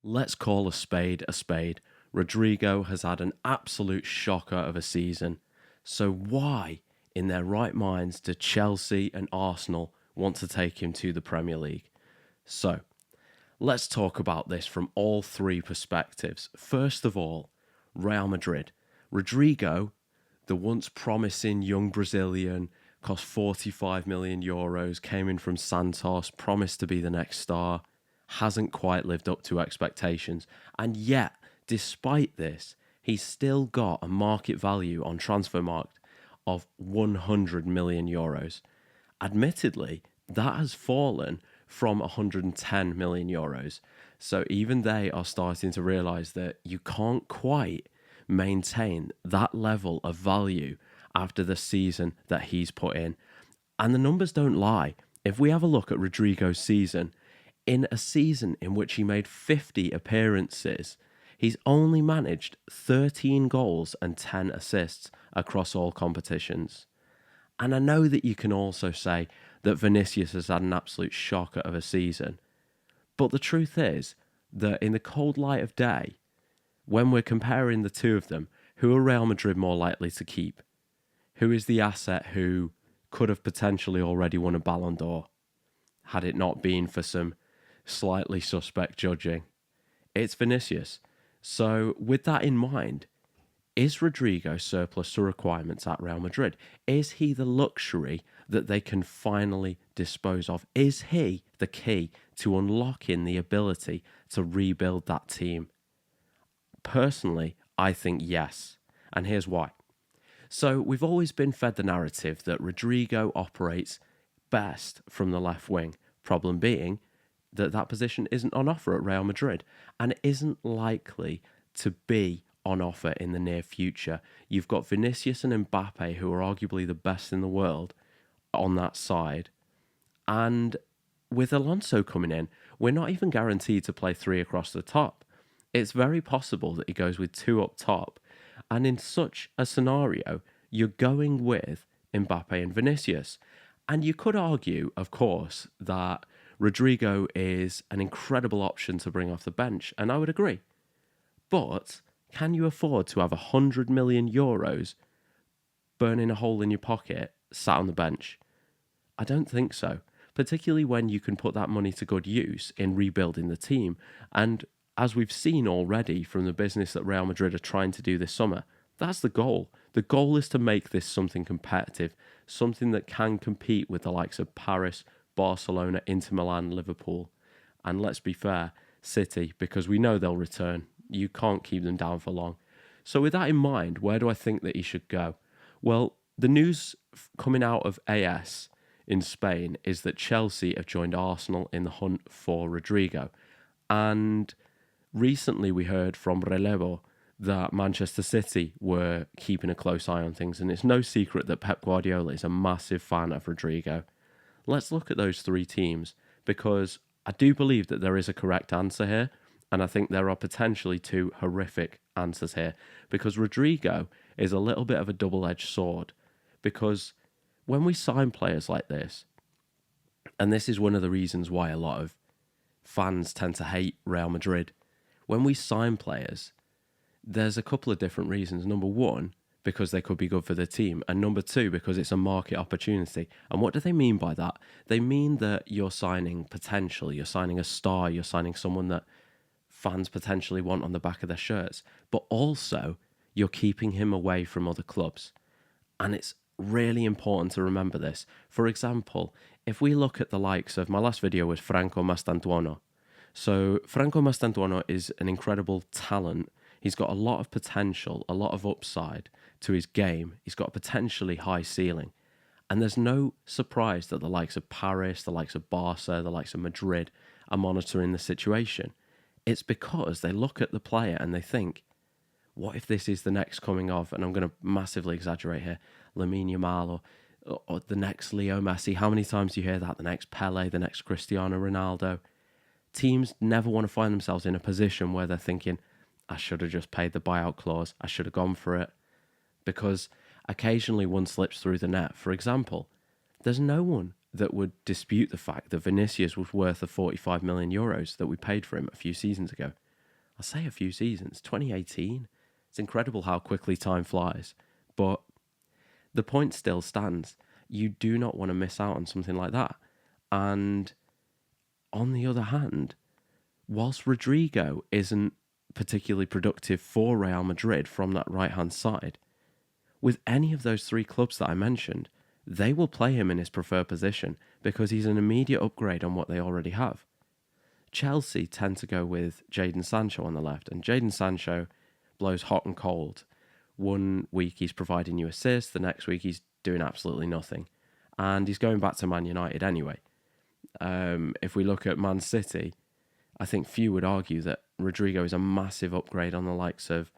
Let's call a spade a spade. Rodrygo has had an absolute shocker of a season. So why, in their right minds, do Chelsea and Arsenal want to take him to the Premier League? So, let's talk about this from all three perspectives. First of all, Real Madrid. Rodrygo, the once promising young Brazilian, cost 45 million euros, came in from Santos, promised to be the next star, hasn't quite lived up to expectations. And yet, despite this, he's still got a market value on Transfermarkt of 100 million euros. Admittedly, that has fallen from 110 million euros. So even they are starting to realize that you can't quite maintain that level of value after the season that he's put in. And the numbers don't lie. If we have a look at Rodrygo's season, in a season in which he made 50 appearances, he's only managed 13 goals and 10 assists across all competitions. And I know that you can also say that Vinicius has had an absolute shocker of a season. But the truth is that in the cold light of day, when we're comparing the two of them, who are Real Madrid more likely to keep? Who is the asset who could have potentially already won a Ballon d'Or had it not been for some slightly suspect judging? It's Vinicius. So with that in mind, is Rodrygo surplus to requirements at Real Madrid? Is he the luxury that they can finally dispose of? Is he the key to unlocking the ability to rebuild that team? Personally, I think yes. And here's why. So we've always been fed the narrative that Rodrygo operates best from the left wing. Problem being that position isn't on offer at Real Madrid and it isn't likely to be on offer in the near future. You've got Vinicius and Mbappe, who are arguably the best in the world, on that side. And with Alonso coming in, we're not even guaranteed to play three across the top. It's very possible that he goes with two up top. And in such a scenario, you're going with Mbappe and Vinicius. And you could argue, of course, that Rodrygo is an incredible option to bring off the bench, and I would agree. But can you afford to have 100 million euros burning a hole in your pocket sat on the bench? I don't think so, particularly when you can put that money to good use in rebuilding the team. And as we've seen already from the business that Real Madrid are trying to do this summer, that's the goal. The goal is to make this something competitive, something that can compete with the likes of Paris, Barcelona, Inter Milan, Liverpool, and let's be fair, City, because we know they'll return. You can't keep them down for long. So with that in mind, where do I think that he should go? Well, the news coming out of AS in Spain is that Chelsea have joined Arsenal in the hunt for Rodrygo. And recently we heard from Relevo that Manchester City were keeping a close eye on things, and it's no secret that Pep Guardiola is a massive fan of Rodrygo. Let's look at those three teams, because I do believe that there is a correct answer here, and I think there are potentially two horrific answers here, because Rodrygo is a little bit of a double-edged sword, because when we sign players like this, and this is one of the reasons why a lot of fans tend to hate Real Madrid, when we sign players, there's a couple of different reasons. Number one, because they could be good for the team. And number two, because it's a market opportunity. And what do they mean by that? They mean that you're signing potential, you're signing a star, you're signing someone that fans potentially want on the back of their shirts. But also, you're keeping him away from other clubs. And it's really important to remember this. For example, if we look at the likes of, my last video was Franco Mastantuono. So Franco Mastantuono is an incredible talent. He's got a lot of potential, a lot of upside to his game. He's got a potentially high ceiling. And there's no surprise that the likes of Paris, the likes of Barca, the likes of Madrid are monitoring the situation. It's because they look at the player and they think, what if this is the next coming of, and I'm going to massively exaggerate here, Lamine Yamal or the next Leo Messi? How many times do you hear that? The next Pele, the next Cristiano Ronaldo? Teams never want to find themselves in a position where they're thinking, I should have just paid the buyout clause. I should have gone for it. Because occasionally one slips through the net. For example, there's no one that would dispute the fact that Vinicius was worth the 45 million euros that we paid for him a few seasons ago. I say a few seasons, 2018. It's incredible how quickly time flies. But the point still stands. You do not want to miss out on something like that. And on the other hand, whilst Rodrygo isn't particularly productive for Real Madrid from that right-hand side, with any of those three clubs that I mentioned, they will play him in his preferred position because he's an immediate upgrade on what they already have. Chelsea tend to go with Jadon Sancho on the left, and Jadon Sancho blows hot and cold. One week he's providing you assists, the next week he's doing absolutely nothing. And he's going back to Man United anyway. If we look at Man City, I think few would argue that Rodrygo is a massive upgrade on the likes of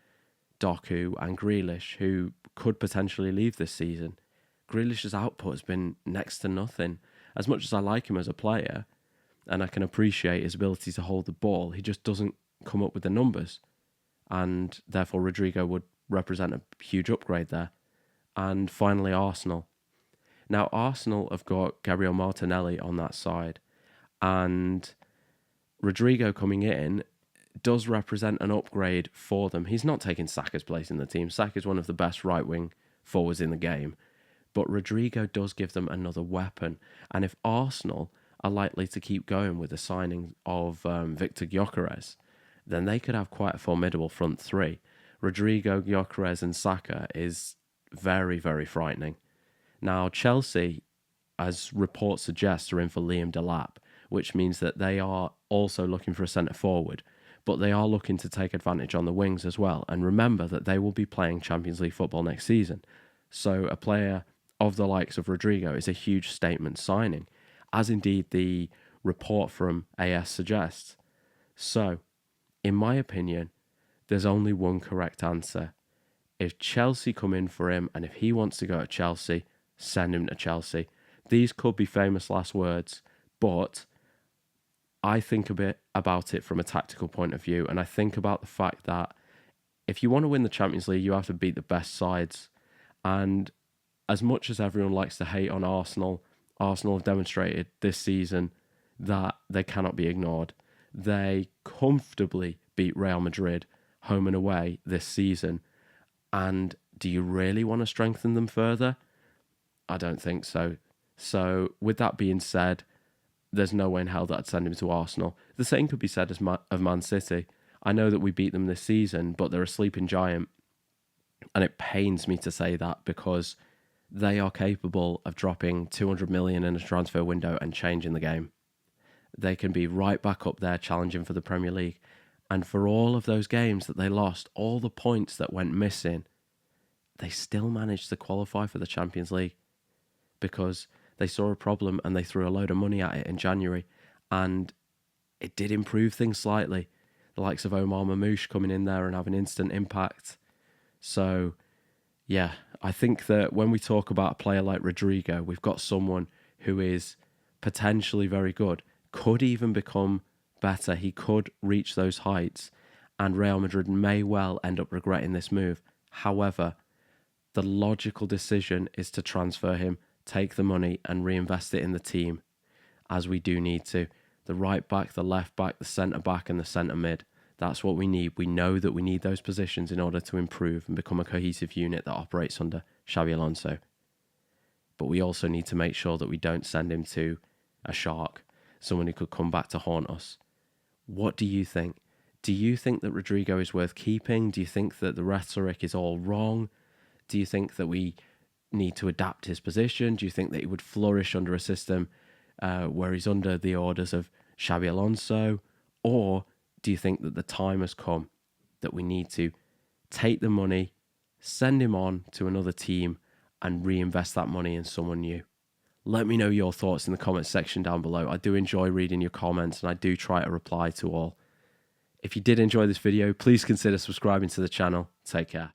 Doku and Grealish, who could potentially leave this season. Grealish's output has been next to nothing. As much as I like him as a player, and I can appreciate his ability to hold the ball, he just doesn't come up with the numbers. And therefore, Rodrygo would represent a huge upgrade there. And finally, Arsenal. Now, Arsenal have got Gabriel Martinelli on that side, and Rodrygo coming in does represent an upgrade for them. He's not taking Saka's place in the team. Saka's one of the best right-wing forwards in the game, but Rodrygo does give them another weapon. And if Arsenal are likely to keep going with the signing of Victor Gyökeres, then they could have quite a formidable front three. Rodrygo, Gyökeres and Saka is very, very frightening. Now, Chelsea, as reports suggest, are in for Liam Delap, which means that they are also looking for a centre-forward, but they are looking to take advantage on the wings as well. And remember that they will be playing Champions League football next season. So a player of the likes of Rodrygo is a huge statement signing, as indeed the report from AS suggests. So, in my opinion, there's only one correct answer. If Chelsea come in for him, and if he wants to go to Chelsea, send him to Chelsea. These could be famous last words, but I think a bit about it from a tactical point of view, and I think about the fact that if you want to win the Champions League, you have to beat the best sides. And as much as everyone likes to hate on Arsenal, Arsenal have demonstrated this season that they cannot be ignored. They comfortably beat Real Madrid home and away this season. And do you really want to strengthen them further? I don't think so. So with that being said, there's no way in hell that I'd send him to Arsenal. The same could be said of Man City. I know that we beat them this season, but they're a sleeping giant. And it pains me to say that because they are capable of dropping 200 million in a transfer window and changing the game. They can be right back up there challenging for the Premier League. And for all of those games that they lost, all the points that went missing, they still managed to qualify for the Champions League because they saw a problem and they threw a load of money at it in January. And it did improve things slightly. The likes of Omar Mamouche coming in there and having instant impact. So, yeah, I think that when we talk about a player like Rodrygo, we've got someone who is potentially very good, could even become better. He could reach those heights, and Real Madrid may well end up regretting this move. However, the logical decision is to transfer him, take the money and reinvest it in the team, as we do need to. The right back, the left back, the centre back and the centre mid. That's what we need. We know that we need those positions in order to improve and become a cohesive unit that operates under Xabi Alonso. But we also need to make sure that we don't send him to a shark, someone who could come back to haunt us. What do you think? Do you think that Rodrygo is worth keeping? Do you think that the rhetoric is all wrong? Do you think that we need to adapt his position? Do you think that he would flourish under a system where he's under the orders of Xabi Alonso? Or do you think that the time has come that we need to take the money, send him on to another team and reinvest that money in someone new? Let me know your thoughts in the comments section down below. I do enjoy reading your comments and I do try to reply to all. If you did enjoy this video, please consider subscribing to the channel. Take care.